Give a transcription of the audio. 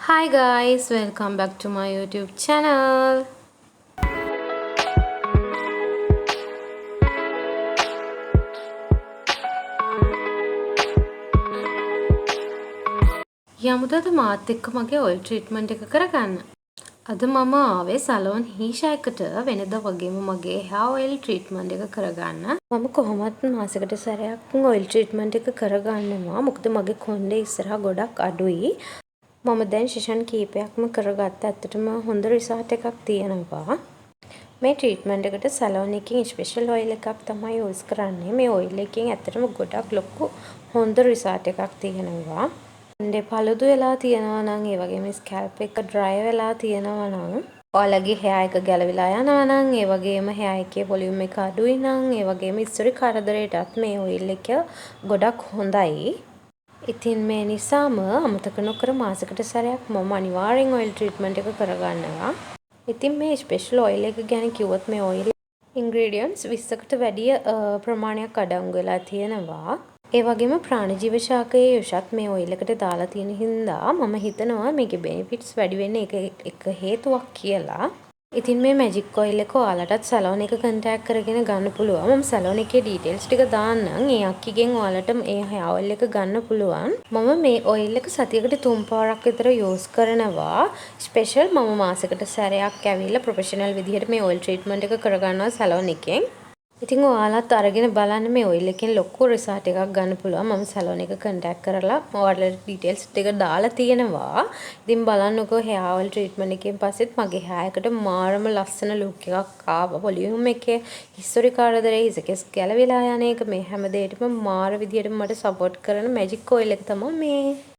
Hi guys, welcome back to my YouTube channel. යමුද අද මාත් එක්ක මගේ ඔයිල් ට්‍රීට්මන්ට් එක කරගන්න. අද මම ආවේ සැලෝන් හීෂා එකට වෙනද වගේම මගේ hair oil treatment එක කරගන්න. මම කොහොමත් මාසෙකට සැරයක් ඔයිල් ට්‍රීට්මන්ට් එක කරගන්නවා. මොකද මගේ කොණ්ඩේ ඉස්සරහා ගොඩක් අඩුයි. මම දැන් සෙෂන් කීපයක්ම කරගත්ත. ඇත්තටම හොඳ රිසල්ට් එකක් තියෙනවා. මේ ට්‍රීට්මන්ට් එකට සැලෝන් එකකින් ස්පෙෂල් ඔයිල් එකක් තමයි යූස් කරන්නේ. මේ ඔයිල් එකෙන් ඇත්තටම ගොඩක් ලොකු හොඳ රිසල්ට් එකක් තියෙනවා. කොණ්ඩේ පළුදු වෙලා තියෙනවා නම් ඒ වගේම ස්කැල්ප් එක ඩ්‍රයි වෙලා තියෙනවා නම් ඔයාලගේ hair එක ගැලවිලා යනවා නම් ඒ වගේම hair එකේ වොලියුම් එක අඩුයි නම් ඒ වගේම ඉස්සරි කරදරයටත් මේ ඔයිල් එක ගොඩක් හොඳයි. ඉතින් මේ නිසාම අමතක නොකර මාසෙකට සැරයක් මම අනිවාර්යෙන් ඔයිල් ට්‍රීට්මන්ට් එක කරගන්නවා. ඉතින් මේ ස්පෙෂල් ඔයිල් එක ගැන කිව්වොත් මේ ඔයිල් ඉන්ග්‍රීඩියන්ට්ස් 20කට වැඩි ප්‍රමාණයක් අඩංගු වෙලා තියෙනවා. ඒ වගේම ප්‍රාණජීව ශාකයේ යොෂත් මේ ඔයිල් එකට දාලා තියෙන හින්දා මම හිතනවා මේකේ බෙනිෆිට්ස් වැඩි වෙන්න එක හේතුවක් කියලා. ඉතින් මේ මැජික් ඔයිල් එක ඔයාලටත් සැලෝන් එක කන්ටැක්ට් කරගෙන ගන්න පුළුවන්. මම සැලෝන් එකේ ඩීටේල්ස් ටික දාන්නම්. ඒ අක්කිගෙන් ඔයාලට මේ hair oil එක ගන්න පුළුවන්. මම මේ ඔයිල් එක සතියකට 3 පාරක් විතර යූස් කරනවා. ස්පෙෂල් මම මාසෙකට සැරයක් ඇවිල්ලා ප්‍රොෆෙෂනල් විදිහට මේ ඔයිල් ට්‍රීට්මන්ට් එක කරගන්නවා සැලෝන් එකෙන්. ඉතින් ඔයාලත් අරගෙන බලන්න මේ ඔයිල් එකෙන් ලොකු රිසල්ට් එකක් ගන්න පුළුවන්. මම සැලෝන් එක කන්ටැක්ට් කරලා ඔයාලට ඩීටේල්ස් ටික දාලා තියෙනවා. ඉතින් බලන්නකෝ hair oil treatment එකෙන් පස්සෙත් මගේ hair එකට මාරම ලස්සන look එකක් ආවා. වොලියුම් එකේ හිස්ටරි කරදරේ හිසකෙස් ගැලවිලා යන එක මේ හැම දෙයකටම මාර විදියට මට සපෝට් කරන මැජික් ඔයිල් එක තමයි මේ.